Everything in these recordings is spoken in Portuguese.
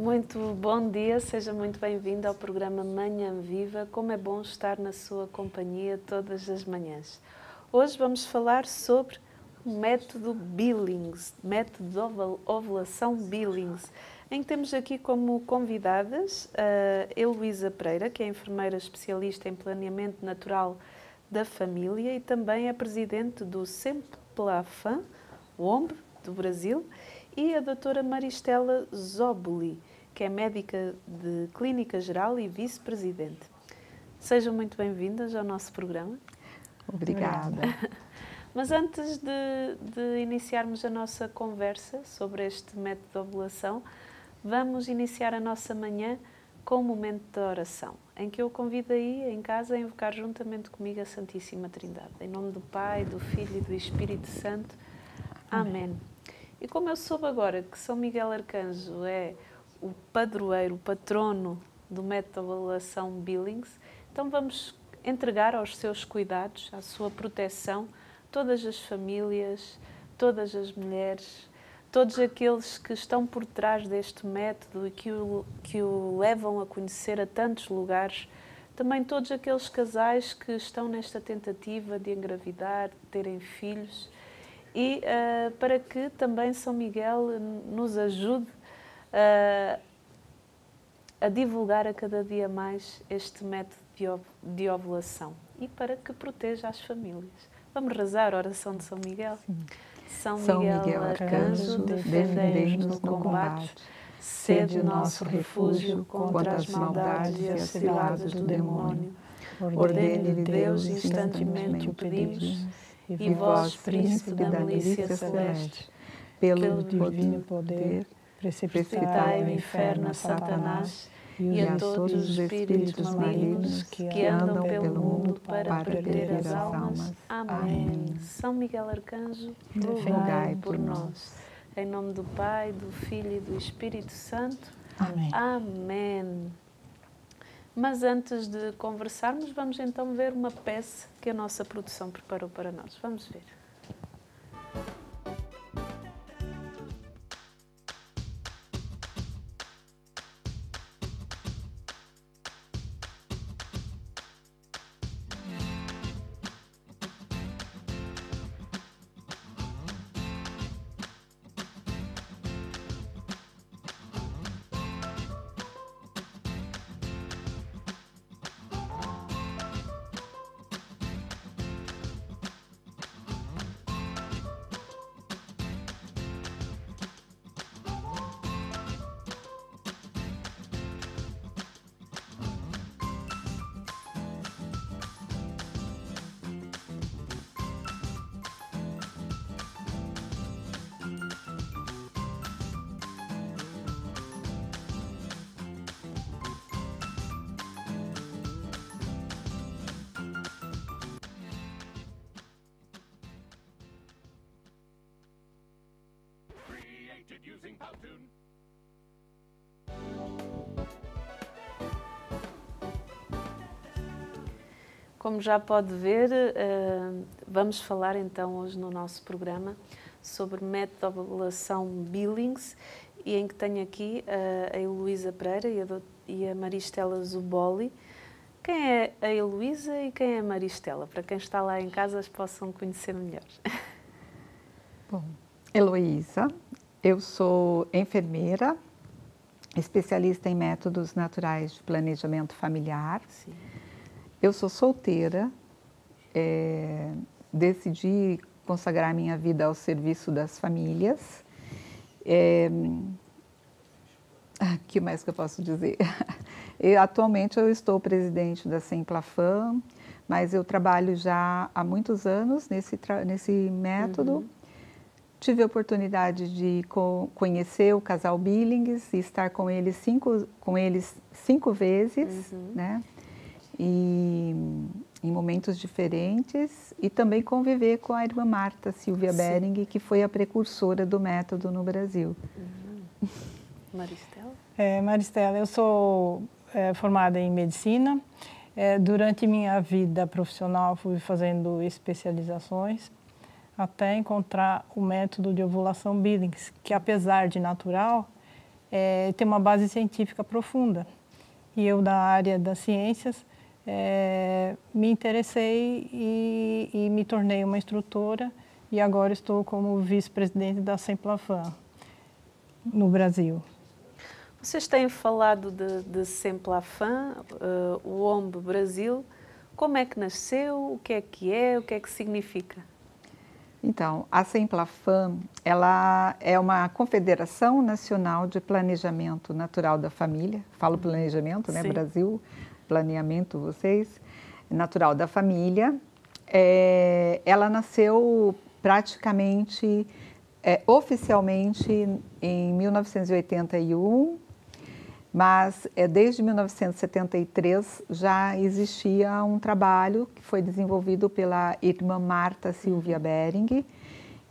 Muito bom dia, seja muito bem-vindo ao programa Manhã Viva. Como é bom estar na sua companhia todas as manhãs. Hoje vamos falar sobre o método Billings, método de ovulação Billings, em que temos aqui como convidadas a Heloísa Pereira, que é enfermeira especialista em planeamento natural da família e também é presidente do Semplafam, OMB, do Brasil, e a doutora Maristela Zoboli, que é médica de clínica geral e vice-presidente. Sejam muito bem-vindas ao nosso programa. Obrigada. Mas antes de iniciarmos a nossa conversa sobre este método de ovulação, vamos iniciar a nossa manhã com um momento de oração, em que eu convido aí em casa a invocar juntamente comigo a Santíssima Trindade. Em nome do Pai, do Filho e do Espírito Santo. Amém. E como eu soube agora que São Miguel Arcanjo é o padroeiro, o patrono do método de ovulação Billings, então vamos entregar aos seus cuidados, à sua proteção, todas as famílias, todas as mulheres, todos aqueles que estão por trás deste método e que o levam a conhecer a tantos lugares, também todos aqueles casais que estão nesta tentativa de engravidar, de terem filhos, e para que também São Miguel nos ajude a divulgar a cada dia mais este método de ovulação e para que proteja as famílias. Vamos rezar a oração de São Miguel? Sim. São Miguel Arcanjo, defendei-nos no combate, sede nosso refúgio contra as maldades e as ciladas do demônio. Ordene-lhe Deus, instantemente o pedimos, e vós, príncipe da milícia celeste, pelo divino poder, precipitai no inferno a Satanás e a todos os espíritos malignos que andam pelo mundo para perder as almas. Amém. São Miguel Arcanjo, rogai por nós. Em nome do Pai, do Filho e do Espírito Santo. Amém. Amém. Mas antes de conversarmos, vamos então ver uma peça que a nossa produção preparou para nós. Vamos ver. Using Powtoon. Como já pode ver, vamos falar então hoje no nosso programa sobre método de ovulação Billings e em que tenho aqui a Heloísa Pereira e a Maristela Zoboli. Quem é a Heloísa e quem é a Maristela? Para quem está lá em casa as possam conhecer melhor. Bom, Heloísa, eu sou enfermeira, especialista em métodos naturais de planejamento familiar. Sim. Eu sou solteira, decidi consagrar minha vida ao serviço das famílias. O que mais que eu posso dizer? Atualmente eu estou presidente da Semplafam, mas eu trabalho já há muitos anos nesse método. Uhum. Tive a oportunidade de conhecer o casal Billings e estar com eles cinco vezes, Uhum. né? E em momentos diferentes, e também conviver com a irmã Marta Silvia Sim. Bering, que foi a precursora do método no Brasil. Uhum. Maristela? Maristela, eu sou formada em medicina. Durante minha vida profissional fui fazendo especializações até encontrar o método de ovulação Billings, que apesar de natural, tem uma base científica profunda. E eu, da área das ciências, me interessei e me tornei uma instrutora, e agora estou como vice-presidente da Semplafam no Brasil. Vocês têm falado de Semplafam, o OMB Brasil. Como é que nasceu? O que é? O que é que significa? Então, a Semplafam, ela é uma confederação nacional de planejamento natural da família. Falo planejamento, né? Sim. Brasil, planeamento, vocês. Natural da família. Ela nasceu praticamente, oficialmente, em 1981. Mas desde 1973 já existia um trabalho que foi desenvolvido pela irmã Marta Silvia Bering,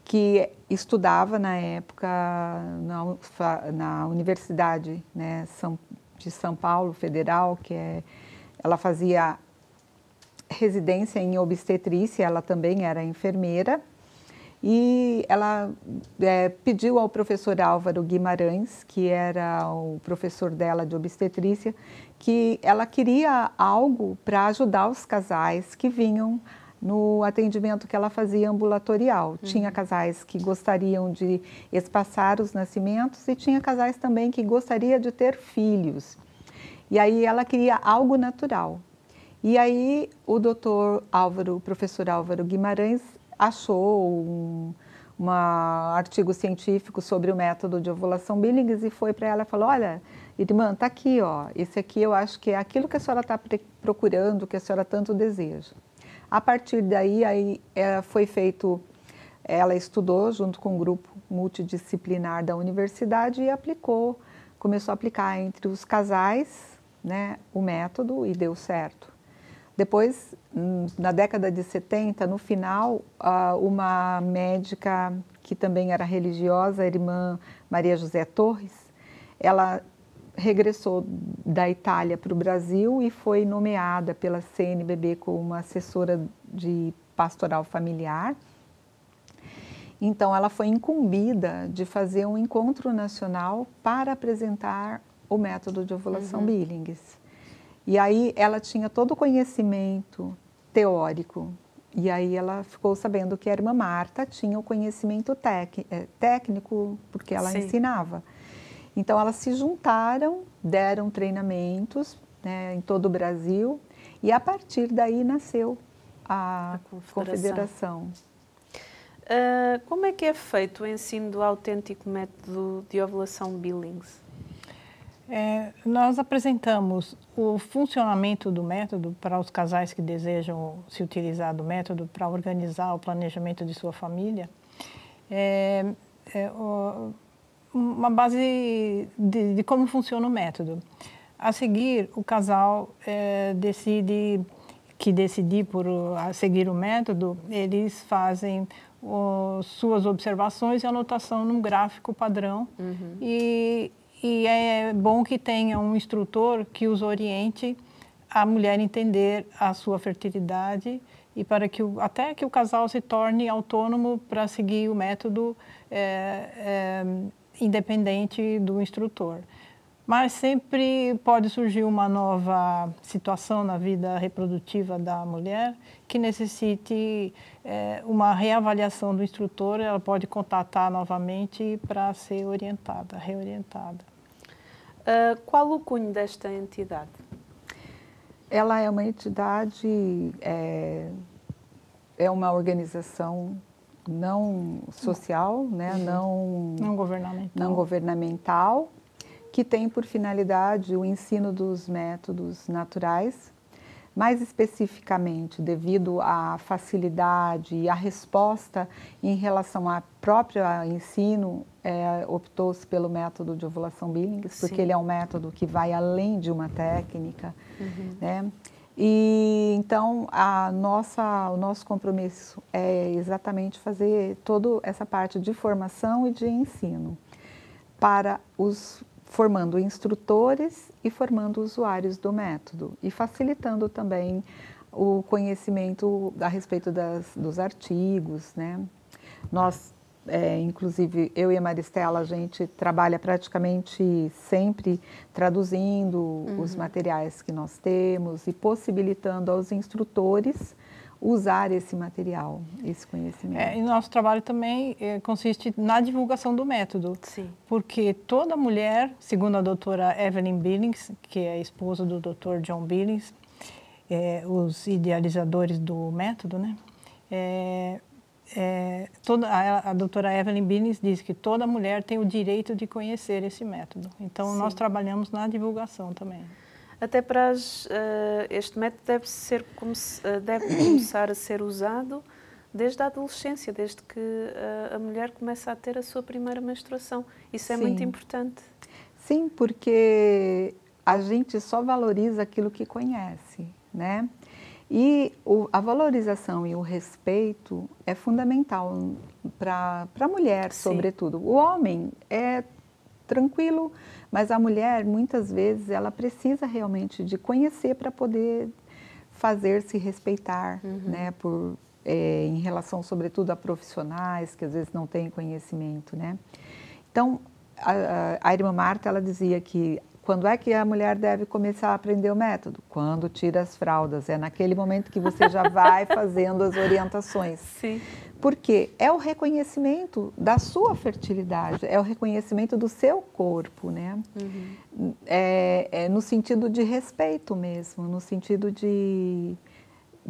que estudava na época na Universidade, né, de São Paulo Federal, ela fazia residência em obstetrícia, ela também era enfermeira. E ela pediu ao professor Álvaro Guimarães, que era o professor dela de obstetrícia, que ela queria algo para ajudar os casais que vinham no atendimento que ela fazia ambulatorial. Tinha casais que gostariam de espaçar os nascimentos e tinha casais também que gostariam de ter filhos. E aí ela queria algo natural. E aí o professor Álvaro Guimarães achou um artigo científico sobre o método de ovulação Billings e foi para ela e falou: olha, irmã, está aqui, ó, esse aqui eu acho que é aquilo que a senhora está procurando, que a senhora tanto deseja. A partir daí, foi feito, ela estudou junto com um grupo multidisciplinar da universidade e começou a aplicar entre os casais, né, o método, e deu certo. Depois, na década de 70, no final, uma médica que também era religiosa, a irmã Maria José Torres, ela regressou da Itália para o Brasil e foi nomeada pela CNBB como uma assessora de pastoral familiar. Então, ela foi incumbida de fazer um encontro nacional para apresentar o método de ovulação Billings. E aí ela tinha todo o conhecimento teórico. E aí ela ficou sabendo que a irmã Marta tinha o conhecimento técnico, porque ela ensinava. Então elas se juntaram, deram treinamentos, né, em todo o Brasil, e a partir daí nasceu a confederação. Como é que é feito o ensino do autêntico método de ovulação Billings? Nós apresentamos o funcionamento do método para os casais que desejam se utilizar do método para organizar o planejamento de sua família. Uma base de como funciona o método. A seguir, o casal decide por seguir o método, eles fazem suas observações e anotação num gráfico padrão. E é bom que tenha um instrutor que os oriente a mulher entender a sua fertilidade e para que até que o casal se torne autônomo para seguir o método independente do instrutor. Mas sempre pode surgir uma nova situação na vida reprodutiva da mulher que necessite uma reavaliação do instrutor. Ela pode contatar novamente para ser reorientada. Qual o cunho desta entidade? Ela é uma entidade, é uma organização não social, né, não governamental, que tem por finalidade o ensino dos métodos naturais, mais especificamente devido à facilidade e à resposta em relação ao próprio ensino, optou-se pelo método de ovulação Billings, porque ele é um método que vai além de uma técnica, né? E então o nosso compromisso é exatamente fazer toda essa parte de formação e de ensino para formando instrutores e formando usuários do método e facilitando também o conhecimento a respeito dos artigos, né? Nós inclusive eu e a Maristela, a gente trabalha praticamente sempre traduzindo os materiais que nós temos e possibilitando aos instrutores usar esse material, esse conhecimento. E nosso trabalho também consiste na divulgação do método. Sim. Porque toda mulher, segundo a doutora Evelyn Billings, que é a esposa do Dr. John Billings, os idealizadores do método, né? A doutora Evelyn Billings diz que toda mulher tem o direito de conhecer esse método. Então, Sim. nós trabalhamos na divulgação também. Até para este método deve começar a ser usado desde a adolescência, desde que a mulher começa a ter a sua primeira menstruação. Isso é muito importante. Sim, porque a gente só valoriza aquilo que conhece, né? E a valorização e o respeito é fundamental para a mulher, sobretudo. O homem é tranquilo, mas a mulher, muitas vezes, ela precisa realmente de conhecer para poder fazer-se respeitar, né? Em relação, sobretudo, a profissionais que às vezes não têm conhecimento, né? Então, a irmã Marta, ela dizia que quando é que a mulher deve começar a aprender o método? Quando tira as fraldas. É naquele momento que você já vai fazendo as orientações. Sim. Porque é o reconhecimento da sua fertilidade, é o reconhecimento do seu corpo, né? É no sentido de respeito mesmo, no sentido de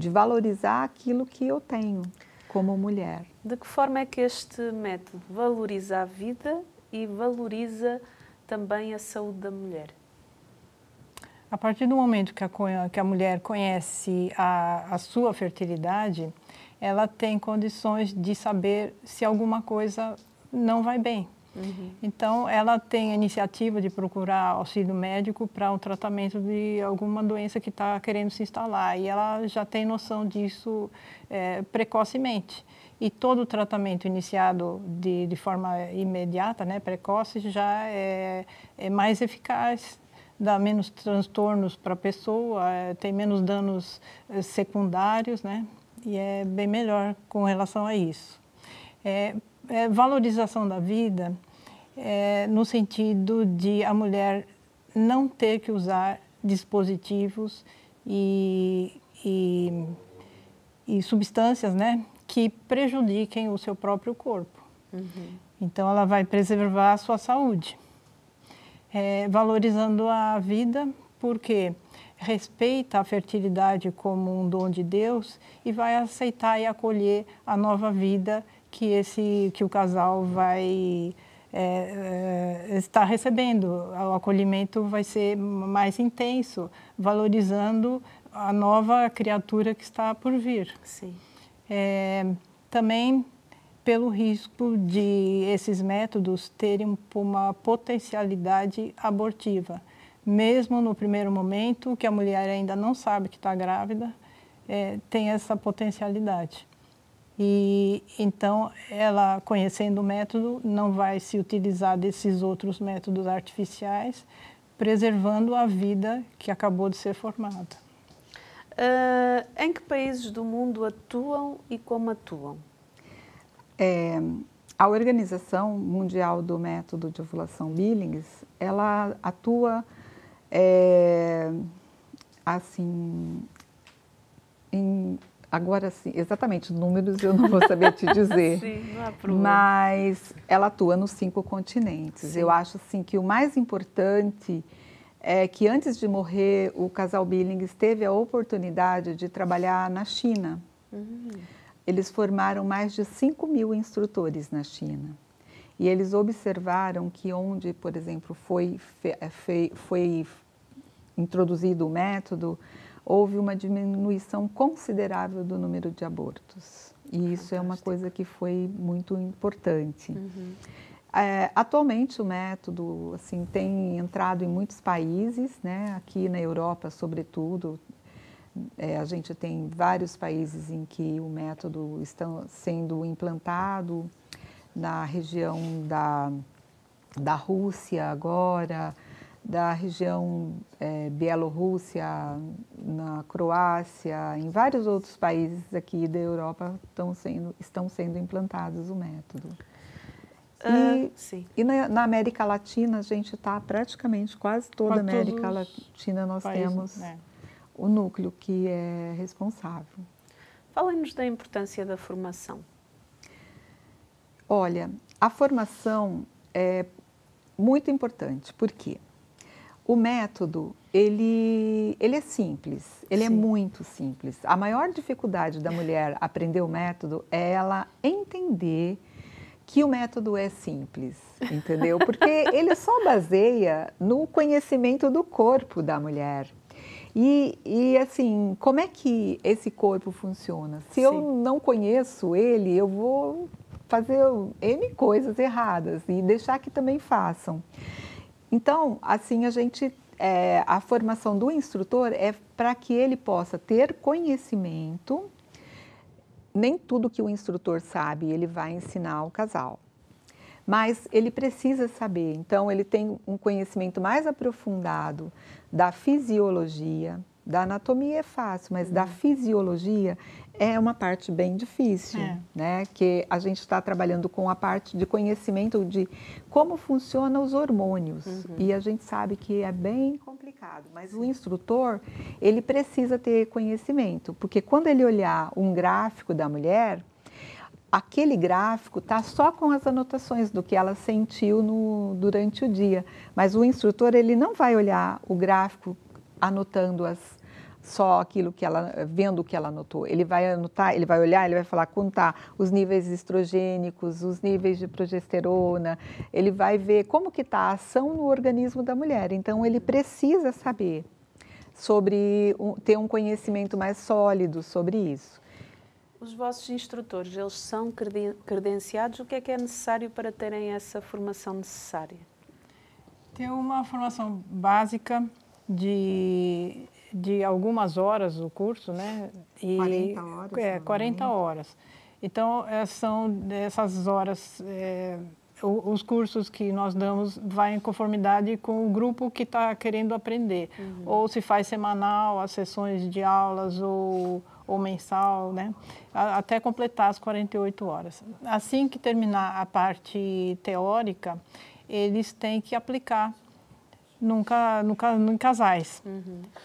valorizar aquilo que eu tenho como mulher. De que forma é que este método valoriza a vida e valoriza também a saúde da mulher? A partir do momento que a mulher conhece a sua fertilidade, ela tem condições de saber se alguma coisa não vai bem. Então, ela tem a iniciativa de procurar auxílio médico para o tratamento de alguma doença que está querendo se instalar. E ela já tem noção disso precocemente. E todo o tratamento iniciado de forma imediata, né, precoce, já é mais eficaz, dá menos transtornos para a pessoa, tem menos danos secundários, né, e é bem melhor com relação a isso. Valorização da vida no sentido de a mulher não ter que usar dispositivos e substâncias, né, que prejudiquem o seu próprio corpo. Então, ela vai preservar a sua saúde, valorizando a vida, porque respeita a fertilidade como um dom de Deus e vai aceitar e acolher a nova vida que o casal vai estar recebendo. O acolhimento vai ser mais intenso, valorizando a nova criatura que está por vir. Sim. Também pelo risco de esses métodos terem uma potencialidade abortiva. Mesmo no primeiro momento, que a mulher ainda não sabe que está grávida, tem essa potencialidade. E então, ela, conhecendo o método, não vai se utilizar desses outros métodos artificiais, preservando a vida que acabou de ser formada. Em que países do mundo atuam e como atuam? A Organização Mundial do Método de Ovulação Billings, ela atua assim, agora sim, exatamente, números eu não vou saber te dizer. Sim, não há problema. Mas ela atua nos 5 continentes. Sim. Eu acho assim que o mais importante é que antes de morrer, o casal Billings teve a oportunidade de trabalhar na China. Eles formaram mais de 5.000 instrutores na China. E eles observaram que onde, por exemplo, foi introduzido o método, houve uma diminuição considerável do número de abortos. E isso é uma coisa que foi muito importante. Atualmente o método assim, tem entrado em muitos países, né? Aqui na Europa, sobretudo, a gente tem vários países em que o método está sendo implantado, na região da Rússia agora, da região Bielorrússia, na Croácia, em vários outros países aqui da Europa estão sendo implantados o método. Sim. E na América Latina, a gente está praticamente, quase toda a América Latina, nós temos o núcleo que é responsável. Falem-nos da importância da formação. Olha, a formação é muito importante, porque o método, ele é simples, ele é muito simples. A maior dificuldade da mulher aprender o método é ela entender que o método é simples, entendeu? Porque ele só baseia no conhecimento do corpo da mulher. E assim, como é que esse corpo funciona? Se eu não conheço ele, eu vou fazer N coisas erradas e deixar que também façam. Então, assim, a formação do instrutor é para que ele possa ter conhecimento. Nem tudo que o instrutor sabe, ele vai ensinar ao casal. Mas ele precisa saber, então ele tem um conhecimento mais aprofundado da fisiologia, da anatomia é fácil, mas da fisiologia é uma parte bem difícil, né? Que a gente está trabalhando com a parte de conhecimento de como funcionam os hormônios. E a gente sabe que é bem complicado, mas o instrutor, ele precisa ter conhecimento, porque quando ele olhar um gráfico da mulher, aquele gráfico está só com as anotações do que ela sentiu durante o dia, mas o instrutor, ele não vai olhar o gráfico anotando só aquilo que vendo o que ela anotou. Ele vai anotar, ele vai olhar, ele vai falar, contar os níveis estrogênicos, os níveis de progesterona, ele vai ver como que está a ação no organismo da mulher. Então, ele precisa saber ter um conhecimento mais sólido sobre isso. Os vossos instrutores, eles são credenciados? O que é necessário para terem essa formação necessária? Tem uma formação básica de algumas horas o curso, né? 40 horas. 40 horas. Então, são dessas horas, os cursos que nós damos vai em conformidade com o grupo que está querendo aprender. Ou se faz semanal, as sessões de aulas, ou mensal, né? Até completar as 48 horas. Assim que terminar a parte teórica, eles têm que aplicar em casais.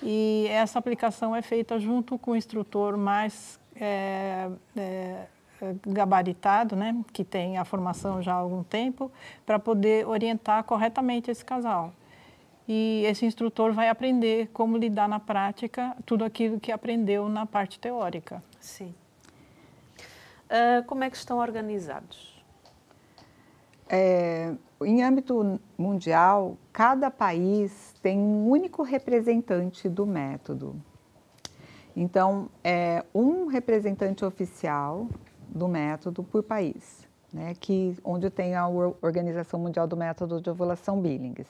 E essa aplicação é feita junto com o instrutor mais gabaritado, né, que tem a formação já há algum tempo, para poder orientar corretamente esse casal. E esse instrutor vai aprender como lidar na prática tudo aquilo que aprendeu na parte teórica. Sim. Como é que estão organizados? Em âmbito mundial, cada país tem um único representante do método. Então, é um representante oficial do método por país, né, onde tem a Organização Mundial do Método de Ovulação Billings.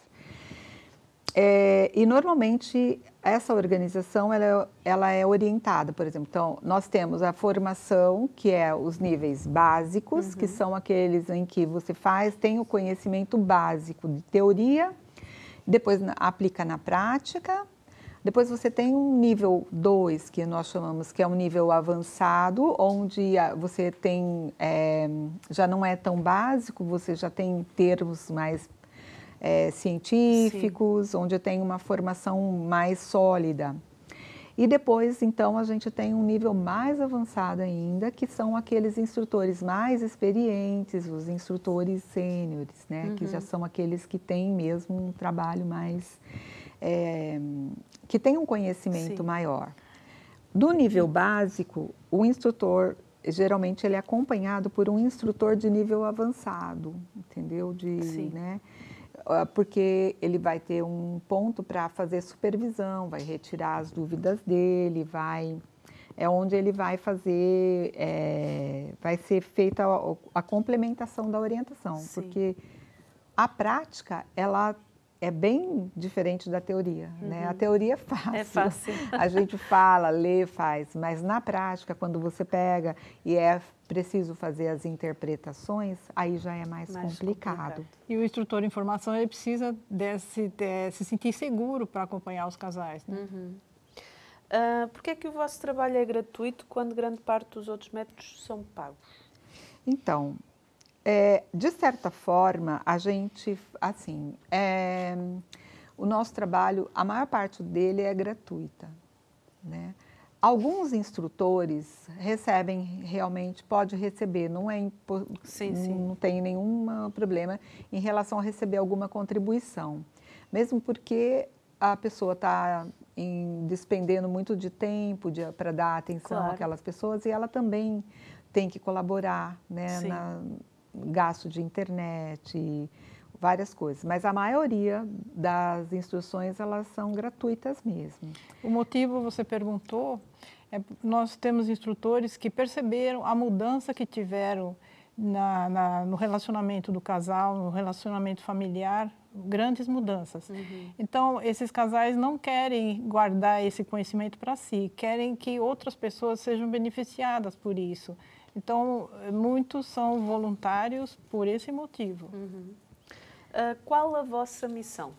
E normalmente essa organização ela é orientada, por exemplo, então nós temos a formação, que é os níveis básicos, que são aqueles em que você tem o conhecimento básico de teoria, depois aplica na prática. Depois você tem um nível 2, que nós chamamos, que é um nível avançado, onde você tem, já não é tão básico, você já tem termos mais científicos, onde tem uma formação mais sólida. E depois, então, a gente tem um nível mais avançado ainda, que são aqueles instrutores mais experientes, os instrutores sêniores, né? Que já são aqueles que têm mesmo um trabalho mais... que tem um conhecimento maior. Do nível básico, o instrutor, geralmente, ele é acompanhado por um instrutor de nível avançado, entendeu? Né? Porque ele vai ter um ponto para fazer supervisão, vai retirar as dúvidas dele, é onde ele vai fazer, vai ser feita a complementação da orientação, porque a prática, ela é bem diferente da teoria, né? A teoria é fácil. É fácil. A gente fala, lê, faz, mas na prática, quando você pega e é preciso fazer as interpretações, aí já é mais complicado. E o instrutor em formação, ele precisa se sentir seguro para acompanhar os casais, né? Por que é que o vosso trabalho é gratuito quando grande parte dos outros métodos são pagos? Então, De certa forma, a gente, assim, o nosso trabalho, a maior parte dele é gratuita, né? Alguns instrutores recebem realmente, pode receber, não tem nenhum problema em relação a receber alguma contribuição. Mesmo porque a pessoa está despendendo muito de tempo para dar atenção àquelas pessoas e ela também tem que colaborar, né, gasto de internet, várias coisas, mas a maioria das instruções elas são gratuitas mesmo. O motivo, você perguntou, nós temos instrutores que perceberam a mudança que tiveram no relacionamento do casal, no relacionamento familiar, grandes mudanças. Então, esses casais não querem guardar esse conhecimento para si, querem que outras pessoas sejam beneficiadas por isso. Então, muitos são voluntários por esse motivo. Qual a vossa missão?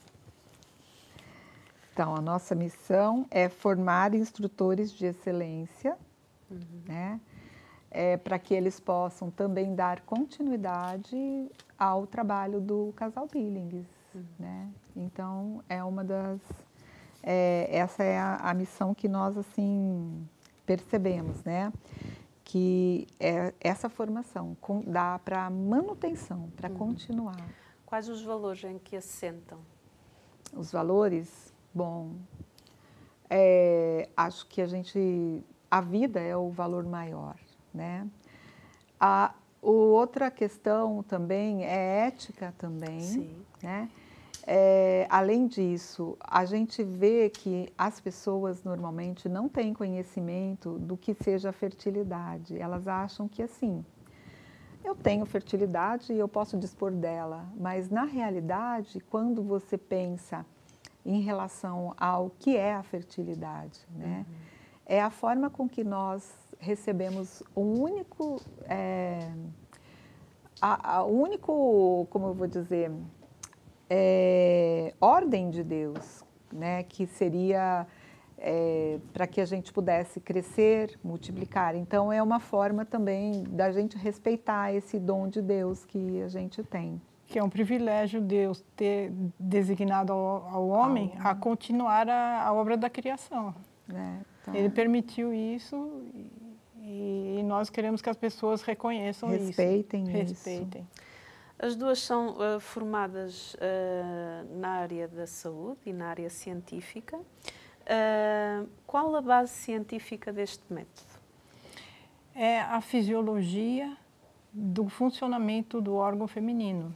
Então, a nossa missão é formar instrutores de excelência, né? Para que eles possam também dar continuidade ao trabalho do Casal Billings, né? Então, essa é a missão que nós, assim, percebemos, né? Que essa formação dá para manutenção, para continuar. Quais os valores em que assentam? Os valores? Bom, acho que a vida é o valor maior, né? Outra questão também é ética também, né? Além disso, a gente vê que as pessoas normalmente não têm conhecimento do que seja a fertilidade. Elas acham que assim, eu tenho fertilidade e eu posso dispor dela, mas na realidade, quando você pensa em relação ao que é a fertilidade, né? É a forma com que nós recebemos o único, como eu vou dizer, ordem de Deus, né? Que seria para que a gente pudesse crescer, multiplicar. Então, é uma forma também da gente respeitar esse dom de Deus que a gente tem. Que é um privilégio Deus ter designado ao homem a continuar a obra da criação. Então, Ele permitiu isso e nós queremos que as pessoas reconheçam respeitem isso. Respeitem. As duas são formadas na área da saúde e na área científica. Qual a base científica deste método? É a fisiologia do funcionamento do órgão feminino,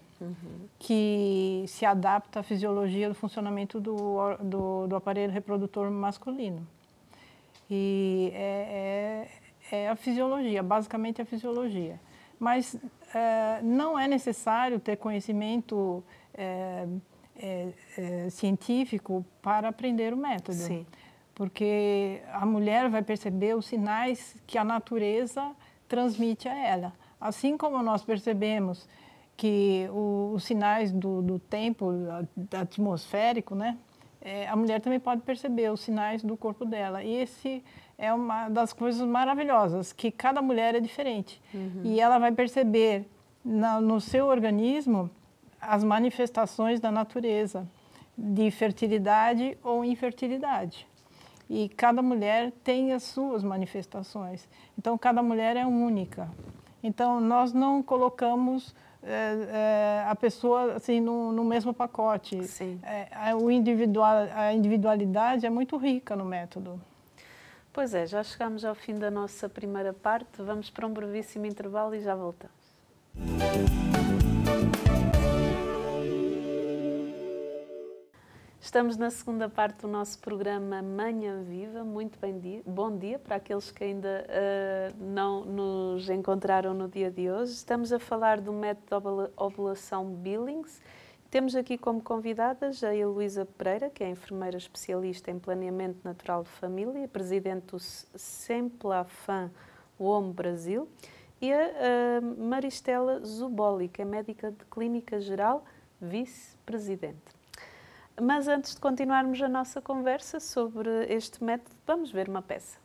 que se adapta à fisiologia do funcionamento do aparelho reprodutor masculino. E é a fisiologia, basicamente a fisiologia. Mas não é necessário ter conhecimento científico para aprender o método. Sim. Porque a mulher vai perceber os sinais que a natureza transmite a ela. Assim como nós percebemos que os sinais do tempo atmosférico, né? A mulher também pode perceber os sinais do corpo dela. E esse é uma das coisas maravilhosas, que cada mulher é diferente. E ela vai perceber no seu organismo as manifestações da natureza, de fertilidade ou infertilidade. E cada mulher tem as suas manifestações. Então, cada mulher é única. Então, nós não colocamos a pessoa assim, no mesmo pacote. Sim. A individualidade é muito rica no método. Pois é, já chegamos ao fim da nossa primeira parte. Vamos para um brevíssimo intervalo e já voltamos. Estamos na segunda parte do nosso programa Manhã Viva. Muito bom dia para aqueles que ainda não nos encontraram no dia de hoje. Estamos a falar do método de ovulação Billings. Temos aqui como convidadas a Heloísa Pereira, que é enfermeira especialista em planeamento natural de família, presidente do Semplafan WOM Brasil, e a Maristela Zuboli, que é médica de clínica geral, vice-presidente. Mas antes de continuarmos a nossa conversa sobre este método, vamos ver uma peça.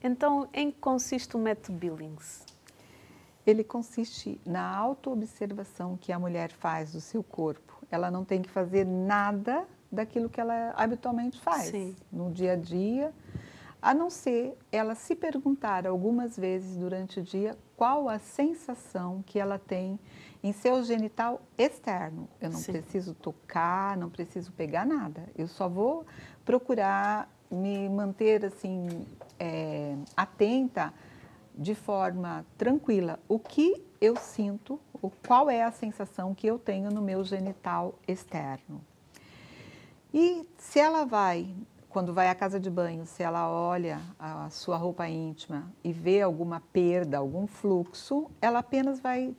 Então, em que consiste o método Billings? Ele consiste na autoobservação que a mulher faz do seu corpo. Ela não tem que fazer nada daquilo que ela habitualmente faz Sim. no dia a dia, a não ser ela se perguntar algumas vezes durante o dia qual a sensação que ela tem em seu genital externo. Eu não Sim. preciso tocar, não preciso pegar nada. Eu só vou procurar me manter assim atenta de forma tranquila. O que eu sinto, qual é a sensação que eu tenho no meu genital externo. E se ela vai, quando vai à casa de banho, se ela olha a sua roupa íntima e vê alguma perda, algum fluxo, ela apenas vai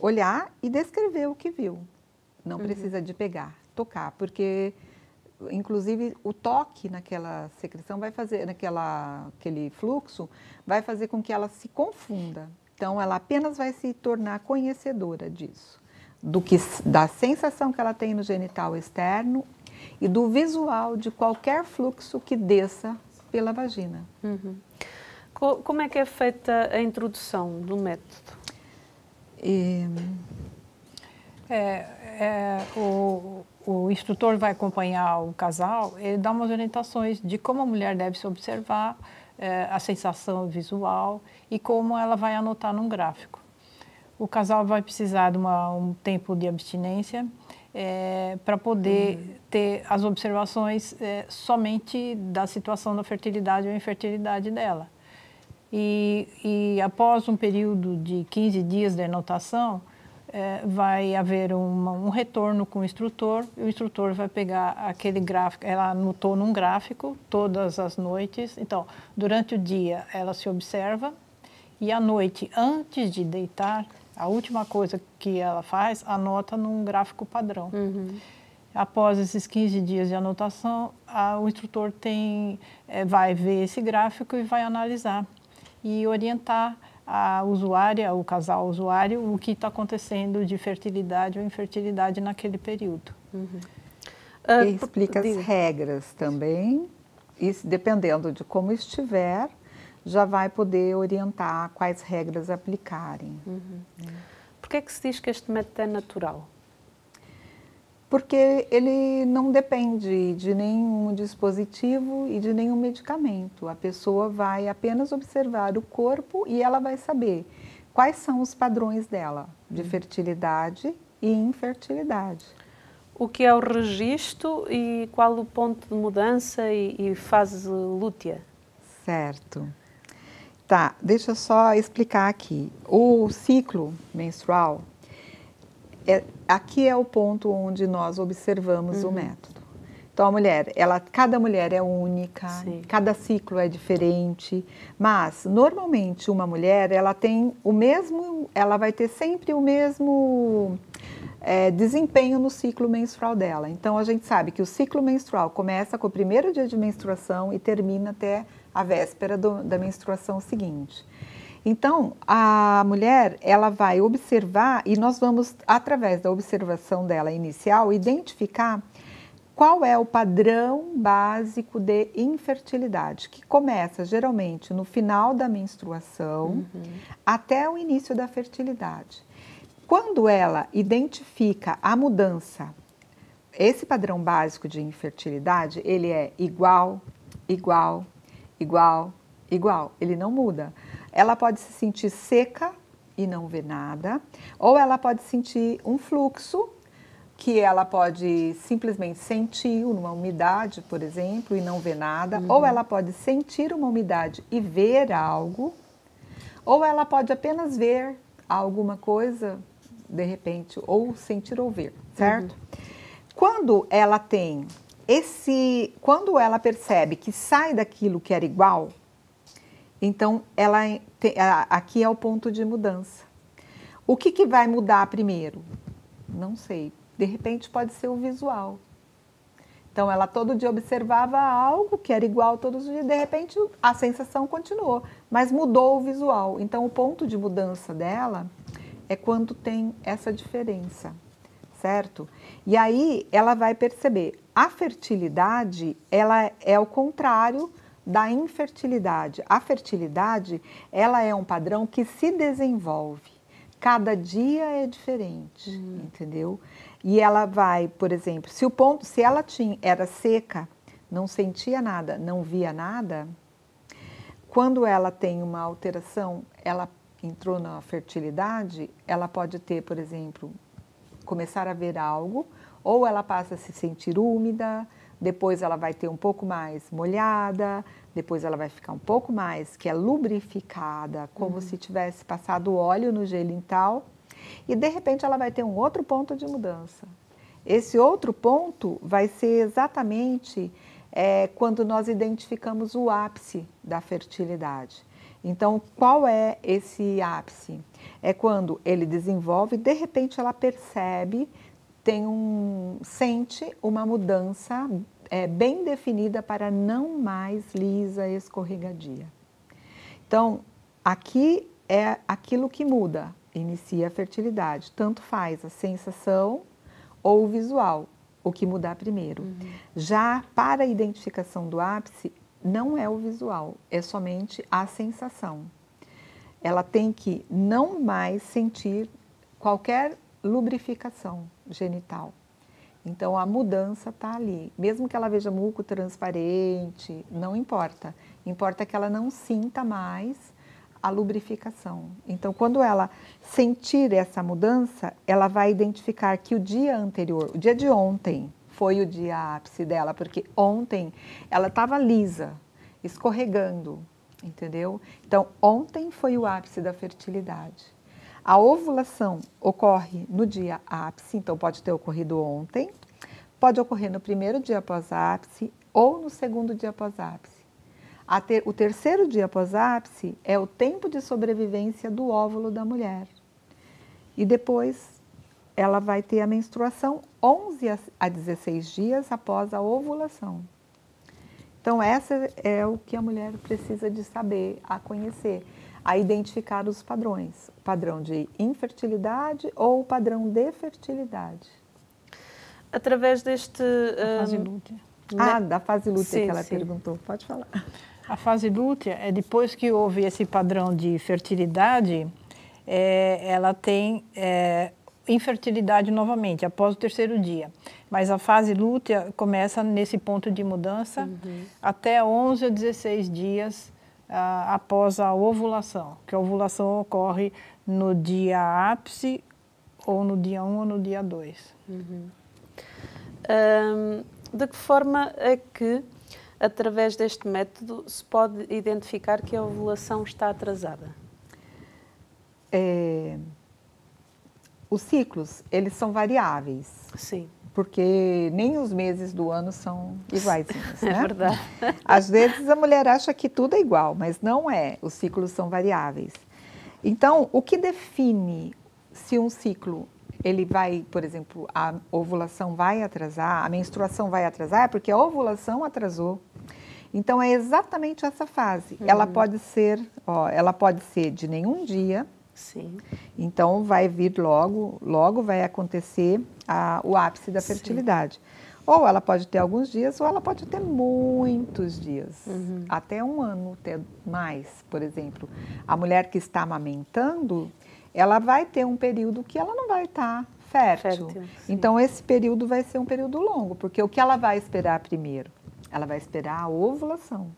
olhar e descrever o que viu. Não precisa de pegar, tocar, porque inclusive o toque naquela secreção vai fazer, aquele fluxo, vai fazer com que ela se confunda. Então, ela apenas vai se tornar conhecedora disso, da sensação que ela tem no genital externo e do visual de qualquer fluxo que desça pela vagina. Como é que é feita a introdução do método? O instrutor vai acompanhar o casal, ele dá umas orientações de como a mulher deve se observar, a sensação visual e como ela vai anotar num gráfico. O casal vai precisar de um tempo de abstinência para poder ter as observações somente da situação da fertilidade ou infertilidade dela. E após um período de 15 dias de anotação, vai haver um retorno com o instrutor vai pegar aquele gráfico, ela anotou num gráfico todas as noites, então durante o dia ela se observa e à noite, antes de deitar, a última coisa que ela faz, anota num gráfico padrão. Após esses 15 dias de anotação, o instrutor vai ver esse gráfico e vai analisar e orientar a usuária, o casal usuário, o que está acontecendo de fertilidade ou infertilidade naquele período. E explica as regras também, e dependendo de como estiver, já vai poder orientar quais regras aplicarem. Por que é que se diz que este método é natural? Porque ele não depende de nenhum dispositivo e de nenhum medicamento. A pessoa vai apenas observar o corpo e ela vai saber quais são os padrões dela de fertilidade e infertilidade. O que é o registro e qual o ponto de mudança e fase lútea? Certo. Tá, deixa eu só explicar aqui. O ciclo menstrual, aqui é o ponto onde nós observamos o método. Então, cada mulher é única, Sim. cada ciclo é diferente, mas normalmente uma mulher, ela vai ter sempre o mesmo desempenho no ciclo menstrual dela. Então, a gente sabe que o ciclo menstrual começa com o primeiro dia de menstruação e termina até a véspera da menstruação seguinte. Então, a mulher, ela vai observar e nós vamos, através da observação dela inicial, identificar qual é o padrão básico de infertilidade, que começa geralmente no final da menstruação até o início da fertilidade. Quando ela identifica a mudança, esse padrão básico de infertilidade, ele é igual, igual, igual, igual, ele não muda. Ela pode se sentir seca e não ver nada, ou ela pode sentir um fluxo, que ela pode simplesmente sentir uma umidade, por exemplo, e não ver nada, ou ela pode sentir uma umidade e ver algo, ou ela pode apenas ver alguma coisa, de repente, ou sentir ou ver, certo? Quando ela quando ela percebe que sai daquilo que era igual, então, aqui é o ponto de mudança. O que vai mudar primeiro? Não sei. De repente, pode ser o visual. Então, ela todo dia observava algo que era igual todos os dias. De repente, a sensação continuou, mas mudou o visual. Então, o ponto de mudança dela é quando tem essa diferença, certo? E aí ela vai perceber, a fertilidade, ela é o contrário da infertilidade. A fertilidade, ela é um padrão que se desenvolve. Cada dia é diferente, entendeu? E ela vai, por exemplo, se ela era seca, não sentia nada, não via nada, quando ela tem uma alteração, ela entrou na fertilidade, ela pode ter, por exemplo, começar a ver algo, ou ela passa a se sentir úmida, depois ela vai ter um pouco mais molhada, depois ela vai ficar um pouco mais, que é lubrificada, como se tivesse passado óleo no gelintal, e de repente ela vai ter um outro ponto de mudança. Esse outro ponto vai ser exatamente quando nós identificamos o ápice da fertilidade. Então, qual é esse ápice? É quando ele desenvolve, de repente ela percebe, sente uma mudança bem definida para não mais lisa, escorregadia. Então, aqui é aquilo que muda, inicia a fertilidade. Tanto faz a sensação ou o visual, o que mudar primeiro. Já para a identificação do ápice, não é o visual, é somente a sensação. Ela tem que não mais sentir qualquer lubrificação genital. Então, a mudança está ali. Mesmo que ela veja muco transparente, não importa. Importa que ela não sinta mais a lubrificação. Então, quando ela sentir essa mudança, ela vai identificar que o dia anterior, o dia de ontem, foi o dia ápice dela, porque ontem ela estava lisa, escorregando, entendeu? Então, ontem foi o ápice da fertilidade. A ovulação ocorre no dia ápice, então pode ter ocorrido ontem, pode ocorrer no primeiro dia após ápice ou no segundo dia após ápice. O terceiro dia após ápice é o tempo de sobrevivência do óvulo da mulher. E depois ela vai ter a menstruação 11 a 16 dias após a ovulação. Então, essa é o que a mulher precisa de saber, a conhecer, a identificar os padrões. O padrão de infertilidade ou o padrão de fertilidade. Através deste... A fase lútea. Da fase lútea sim, que ela sim. perguntou. Pode falar. A fase lútea é depois que houve esse padrão de fertilidade, ela tem infertilidade novamente, após o terceiro dia. Mas a fase lútea começa nesse ponto de mudança até 11 a 16 dias após a ovulação, que a ovulação ocorre no dia ápice, ou no dia 1 ou no dia 2. De que forma é que, através deste método, se pode identificar que a ovulação está atrasada? Os ciclos, eles são variáveis. Sim. Porque nem os meses do ano são iguaizinhos, né? É verdade. Às vezes a mulher acha que tudo é igual, mas não é. Os ciclos são variáveis. Então, o que define se um ciclo, ele vai, por exemplo, a ovulação vai atrasar, a menstruação vai atrasar, é porque a ovulação atrasou. Então, é exatamente essa fase. Ela pode ser de nenhum dia. Sim. Então, vai vir logo vai acontecer o ápice da fertilidade. Ou ela pode ter alguns dias, ou ela pode ter muitos dias. Até um ano, até mais, por exemplo. A mulher que está amamentando, ela vai ter um período que ela não vai estar fértil. Então, esse período vai ser um período longo, porque o que ela vai esperar primeiro? Ela vai esperar a ovulação,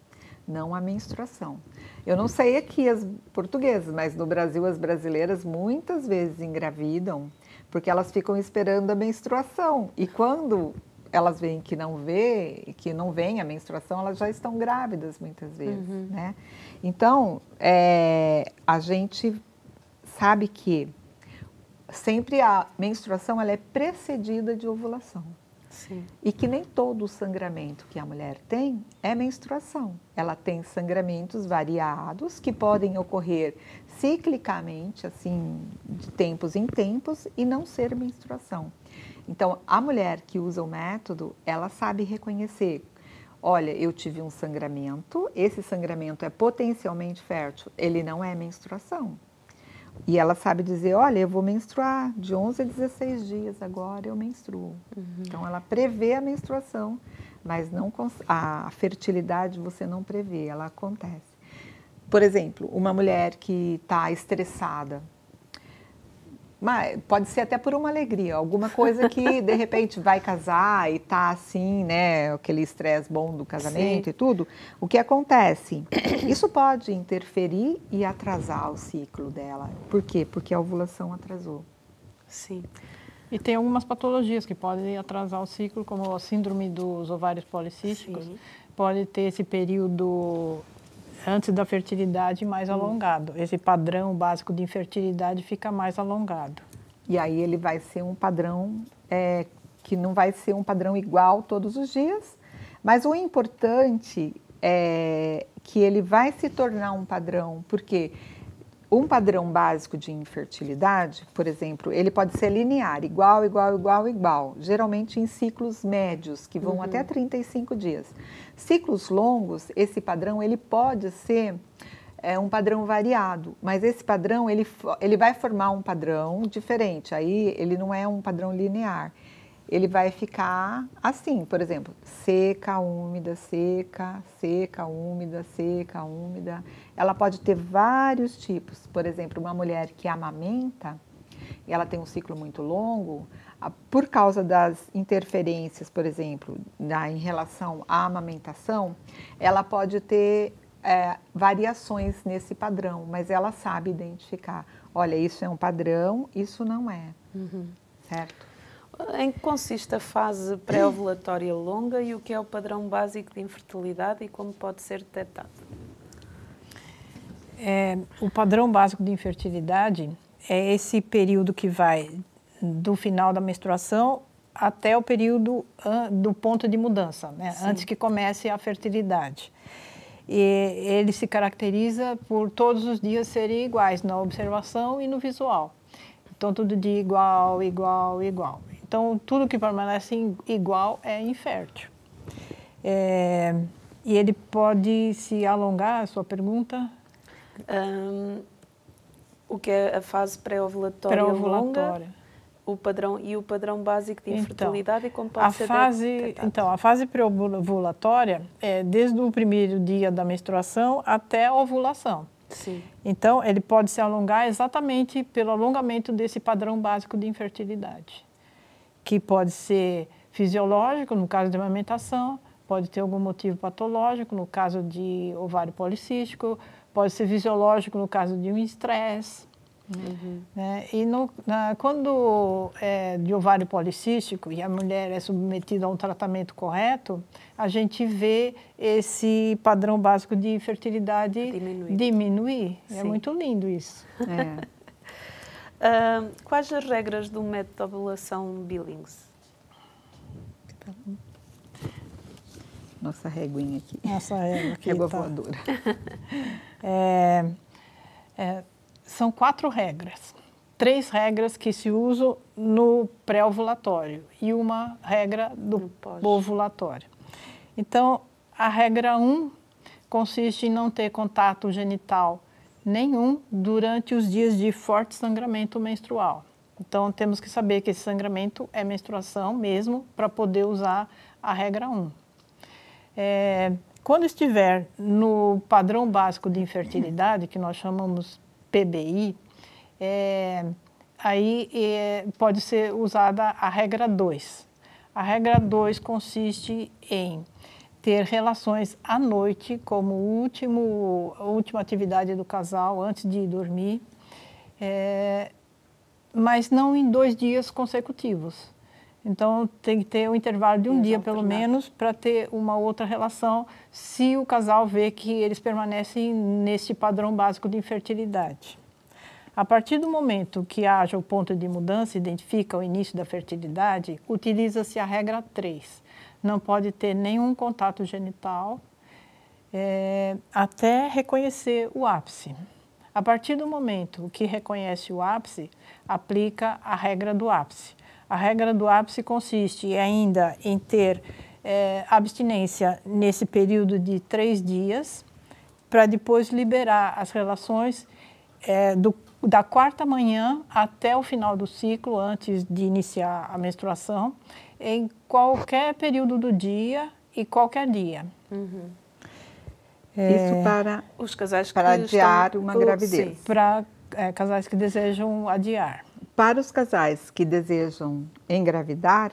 não a menstruação. Eu não sei aqui as portuguesas, mas no Brasil as brasileiras muitas vezes engravidam porque elas ficam esperando a menstruação. E quando elas veem que não vem a menstruação, elas já estão grávidas muitas vezes, né? Então, a gente sabe que sempre a menstruação ela é precedida de ovulação. Sim. E que nem todo o sangramento que a mulher tem é menstruação. Ela tem sangramentos variados que podem ocorrer ciclicamente, assim, de tempos em tempos, e não ser menstruação. Então, a mulher que usa o método, ela sabe reconhecer. Olha, eu tive um sangramento, esse sangramento é potencialmente fértil, ele não é menstruação. E ela sabe dizer, olha, eu vou menstruar de 11 a 16 dias, agora eu menstruo. Então, ela prevê a menstruação, mas não a fertilidade você não prevê, ela acontece. Por exemplo, uma mulher que está estressada, mas pode ser até por uma alegria, alguma coisa que de repente vai casar e tá assim, né, aquele estresse bom do casamento. Sim. E tudo. O que acontece? Isso pode interferir e atrasar o ciclo dela. Por quê? Porque a ovulação atrasou. Sim. E tem algumas patologias que podem atrasar o ciclo, como a síndrome dos ovários policísticos. Sim. Pode ter esse período antes da fertilidade mais alongado. Esse padrão básico de infertilidade fica mais alongado. E aí ele vai ser um padrão que não vai ser um padrão igual todos os dias, mas o importante é que ele vai se tornar um padrão, porque um padrão básico de infertilidade, por exemplo, ele pode ser linear, igual, igual, igual, igual, geralmente em ciclos médios, que vão até 35 dias. Ciclos longos, esse padrão ele pode ser um padrão variado, mas esse padrão ele vai formar um padrão diferente, aí ele não é um padrão linear. Ele vai ficar assim, por exemplo, seca, úmida, seca, seca, úmida, seca, úmida. Ela pode ter vários tipos. Por exemplo, uma mulher que amamenta, e ela tem um ciclo muito longo, por causa das interferências, por exemplo, em relação à amamentação, ela pode ter variações nesse padrão, mas ela sabe identificar. Olha, isso é um padrão, isso não é. Certo? Em que consiste a fase pré-ovulatória longa e o que é o padrão básico de infertilidade e como pode ser detectado? O padrão básico de infertilidade é esse período que vai do final da menstruação até o período do ponto de mudança, né? Antes que comece a fertilidade. E ele se caracteriza por todos os dias serem iguais na observação e no visual. Então, todo dia igual, igual, igual. Então, tudo que permanece igual é infértil. E ele pode se alongar, a sua pergunta? O que é a fase pré-ovulatória longa, o padrão básico de infertilidade e como pode ser detectado? Então, a fase pré-ovulatória é desde o primeiro dia da menstruação até a ovulação. Sim. Então, ele pode se alongar exatamente pelo alongamento desse padrão básico de infertilidade, que pode ser fisiológico, no caso de amamentação, pode ter algum motivo patológico, no caso de ovário policístico, pode ser fisiológico no caso de um estresse. Né? E quando é de ovário policístico e a mulher é submetida a um tratamento correto, a gente vê esse padrão básico de fertilidade diminuir. É muito lindo isso. Quais as regras do método de ovulação Billings? Nossa réguinha aqui. Nossa régua aqui. Régua voadora. São 4 regras. 3 regras que se usam no pré-ovulatório e uma regra do ovulatório. Então, a regra 1 consiste em não ter contato genital nenhum durante os dias de forte sangramento menstrual. Então, temos que saber que esse sangramento é menstruação mesmo para poder usar a regra 1. Quando estiver no padrão básico de infertilidade, que nós chamamos PBI, aí pode ser usada a regra 2. A regra 2 consiste em ter relações à noite como a última atividade do casal antes de dormir, mas não em 2 dias consecutivos. Então, tem que ter um intervalo de um dia, pelo menos, para ter uma outra relação, se o casal vê que eles permanecem nesse padrão básico de infertilidade. A partir do momento que haja o ponto de mudança, identifica o início da fertilidade, utiliza-se a regra 3. Não pode ter nenhum contato genital até reconhecer o ápice. A partir do momento que reconhece o ápice, aplica a regra do ápice. A regra do ápice consiste ainda em ter abstinência nesse período de 3 dias, para depois liberar as relações da quarta manhã até o final do ciclo, antes de iniciar a menstruação, em qualquer período do dia e qualquer dia. Isso para os casais que adiar uma gravidez. Para casais que desejam adiar. Para os casais que desejam engravidar,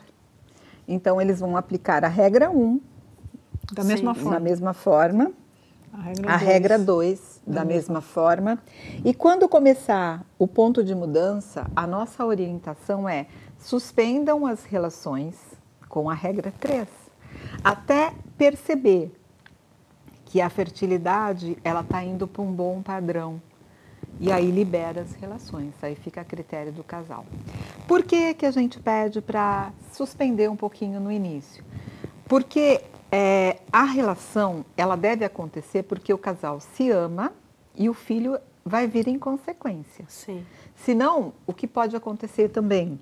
então eles vão aplicar a regra 1, da mesma forma. Da mesma forma. A regra 2, da mesma forma. E quando começar o ponto de mudança, a nossa orientação é suspendam as relações com a regra 3, até perceber que a fertilidade ela está indo para um bom padrão. E aí libera as relações, aí fica a critério do casal. Por que que a gente pede para suspender um pouquinho no início? Porque a relação ela deve acontecer porque o casal se ama e o filho vai vir em consequência. Sim. Senão, o que pode acontecer também?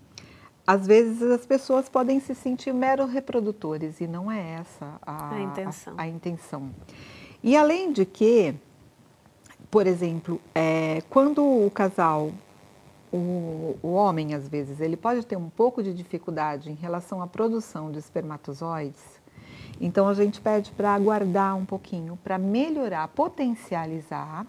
Às vezes as pessoas podem se sentir meros reprodutores e não é essa a intenção. E além de que, por exemplo, quando o casal, o homem às vezes, ele pode ter um pouco de dificuldade em relação à produção de espermatozoides, então a gente pede para aguardar um pouquinho, para melhorar, potencializar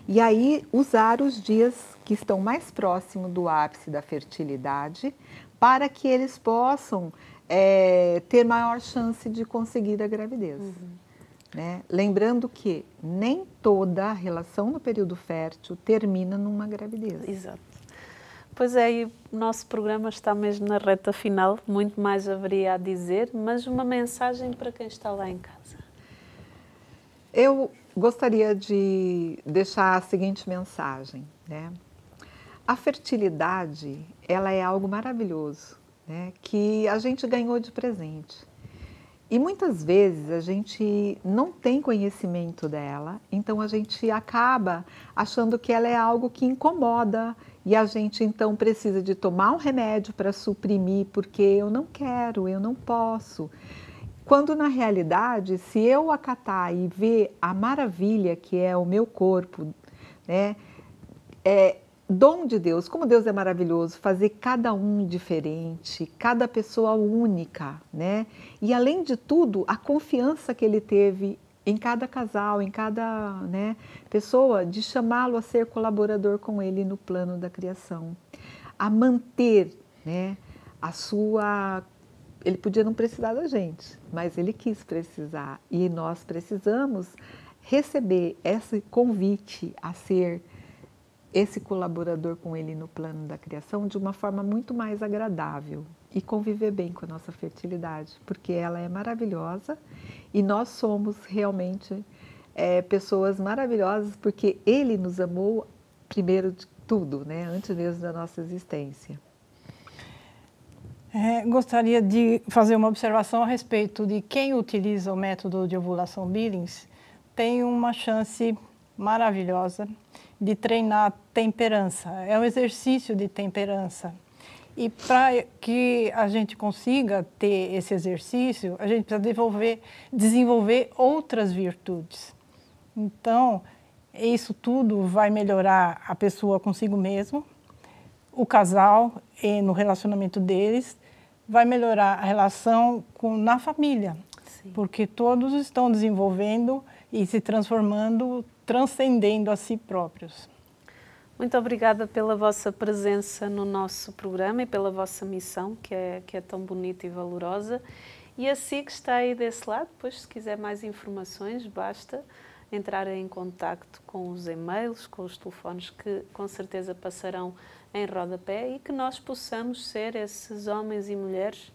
e aí usar os dias que estão mais próximos do ápice da fertilidade para que eles possam ter maior chance de conseguir a gravidez. Né? Lembrando que nem toda relação no período fértil termina numa gravidez. Exato. Pois é, e o nosso programa está mesmo na reta final, muito mais haveria a dizer, mas uma mensagem para quem está lá em casa. Eu gostaria de deixar a seguinte mensagem, né? A fertilidade, ela é algo maravilhoso, né? Que a gente ganhou de presente. E muitas vezes a gente não tem conhecimento dela, então a gente acaba achando que ela é algo que incomoda e a gente então precisa de tomar um remédio para suprimir porque eu não quero, eu não posso. Quando na realidade, se eu acatar e ver a maravilha que é o meu corpo, né, dom de Deus, como Deus é maravilhoso, fazer cada um diferente, cada pessoa única, né? E além de tudo, a confiança que ele teve em cada casal, em cada, né, pessoa, de chamá-lo a ser colaborador com ele no plano da criação. A manter, né, a sua... Ele podia não precisar da gente, mas ele quis precisar. E nós precisamos receber esse convite a ser esse colaborador com ele no plano da criação de uma forma muito mais agradável e conviver bem com a nossa fertilidade, porque ela é maravilhosa e nós somos realmente pessoas maravilhosas porque ele nos amou primeiro de tudo, né? Antes mesmo da nossa existência. Gostaria de fazer uma observação a respeito de quem utiliza o método de ovulação Billings tem uma chance maravilhosa de treinar temperança. É um exercício de temperança. E para que a gente consiga ter esse exercício, a gente precisa desenvolver outras virtudes. Então, isso tudo vai melhorar a pessoa consigo mesmo, o casal e no relacionamento deles, vai melhorar a relação na família. Sim. Porque todos estão desenvolvendo e se transformando, transcendendo a si próprios. Muito obrigada pela vossa presença no nosso programa e pela vossa missão, que é tão bonita e valorosa. E assim que está aí desse lado, depois se quiser mais informações, basta entrar em contacto com os e-mails, com os telefones que com certeza passarão em rodapé e que nós possamos ser esses homens e mulheres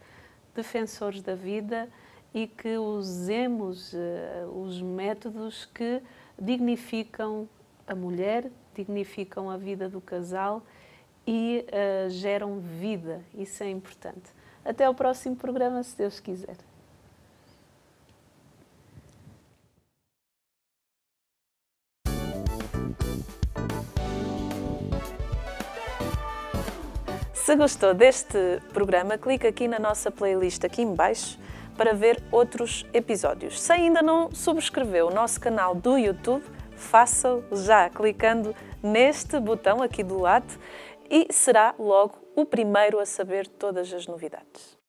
defensores da vida e que usemos os métodos que dignificam a mulher, dignificam a vida do casal e geram vida. Isso é importante. Até ao próximo programa, se Deus quiser. Se gostou deste programa, clique aqui na nossa playlist aqui em baixo para ver outros episódios. Se ainda não subscreveu o nosso canal do YouTube, faça-o já clicando neste botão aqui do lado e será logo o primeiro a saber todas as novidades.